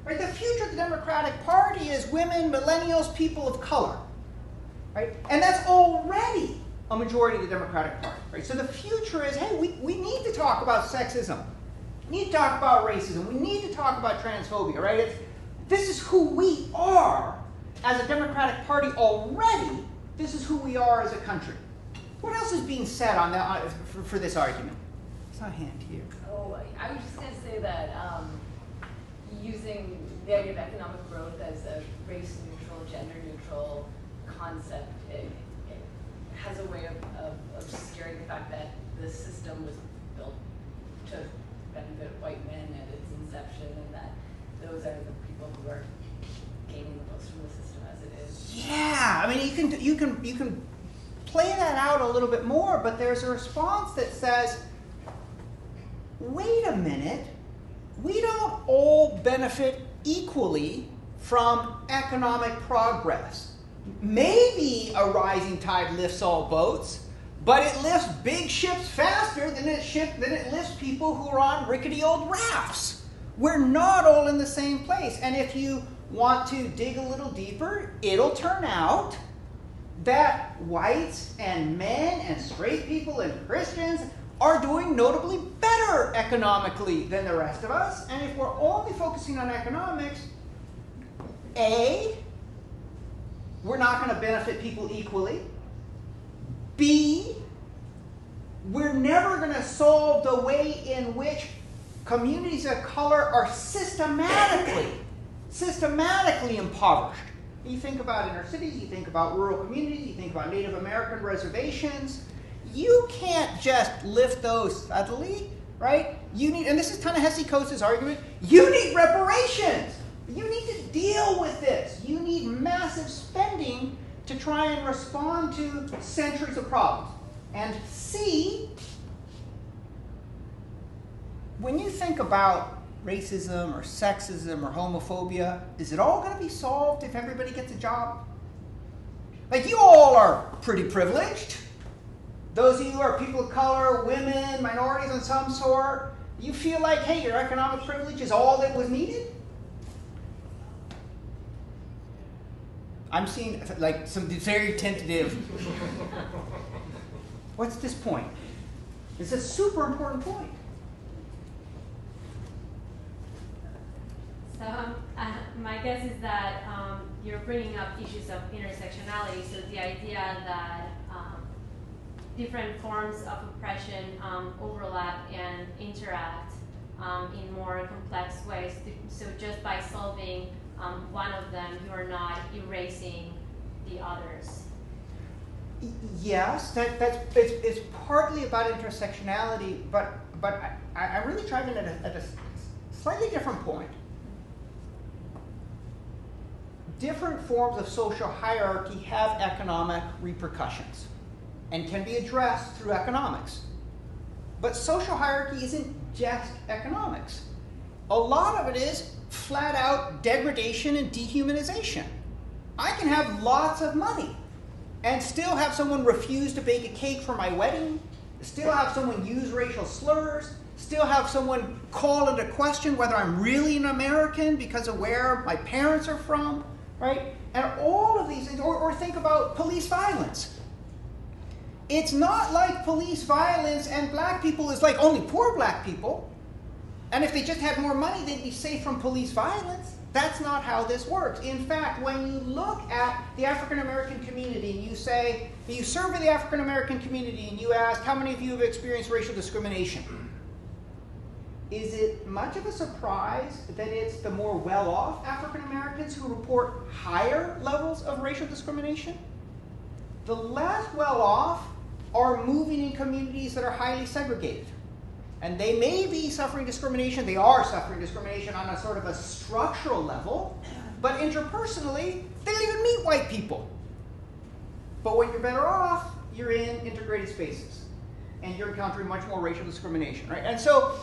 Right? The future of the Democratic Party is women, millennials, people of color. Right? And that's already a majority of the Democratic Party. Right? So the future is, hey, we need to talk about sexism. We need to talk about racism. We need to talk about transphobia. Right? This is who we are as a Democratic Party already. This is who we are as a country. What else is being said on that for this argument? It's not a hand here. Oh, I was just going to say that using the idea of economic growth as a race-neutral, gender-neutral concept, it has a way of obscuring the fact that the system was built to benefit white men at its inception, and that those are the people who are gaining the most from the system as it is. Yeah, I mean, you can play that out a little bit more, but there's a response that says, wait a minute, we don't all benefit equally from economic progress. Maybe a rising tide lifts all boats, but it lifts big ships faster than it lifts people who are on rickety old rafts. We're not all in the same place. And if you want to dig a little deeper, it'll turn out that whites and men and straight people and Christians are doing notably better economically than the rest of us. And if we're only focusing on economics, A, we're not going to benefit people equally. B, we're never going to solve the way in which communities of color are systematically impoverished. You think about inner cities, you think about rural communities, you think about Native American reservations. You can't just lift those suddenly, right? You need, and this is Ta-Nehisi Coates' argument, you need reparations. You need to deal with this. You need massive spending to try and respond to centuries of problems. And C, when you think about racism or sexism or homophobia, is it all going to be solved if everybody gets a job? Like, you all are pretty privileged. Those of you who are people of color, women, minorities of some sort, you feel like, hey, your economic privilege is all that was needed? I'm seeing like some very tentative. What's this point? It's a super important point. So my guess is that you're bringing up issues of intersectionality. So the idea that different forms of oppression overlap and interact in more complex ways. So just by solving one of them, you are not erasing the others. Yes, it's partly about intersectionality, but I'm really driving at a slightly different point. Different forms of social hierarchy have economic repercussions and can be addressed through economics. But social hierarchy isn't just economics. A lot of it is flat out degradation and dehumanization. I can have lots of money and still have someone refuse to bake a cake for my wedding, still have someone use racial slurs, still have someone call into question whether I'm really an American because of where my parents are from, right? And all of these things, or think about police violence. It's not like police violence and black people is like only poor black people. And if they just had more money, they'd be safe from police violence. That's not how this works. In fact, when you look at the African American community and you say, you survey the African American community and you ask, how many of you have experienced racial discrimination? Is it much of a surprise that it's the more well-off African Americans who report higher levels of racial discrimination? The less well-off are moving in communities that are highly segregated. And they may be suffering discrimination, they are suffering discrimination on a sort of a structural level, but interpersonally, they don't even meet white people. But when you're better off, you're in integrated spaces. And you're encountering much more racial discrimination, right? And so,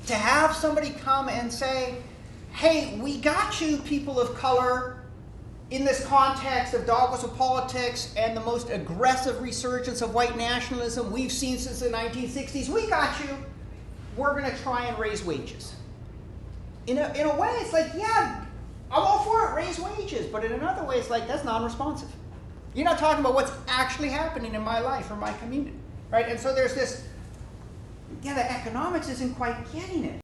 to have somebody come and say, hey, we got you, people of color, in this context of dogmas of politics and the most aggressive resurgence of white nationalism we've seen since the 1960s, we got you. We're going to try and raise wages. in a way, it's like, yeah, I'm all for it, raise wages. But in another way, it's like, that's non-responsive. You're not talking about what's actually happening in my life or my community, right? And so there's this, yeah, the economics isn't quite getting it.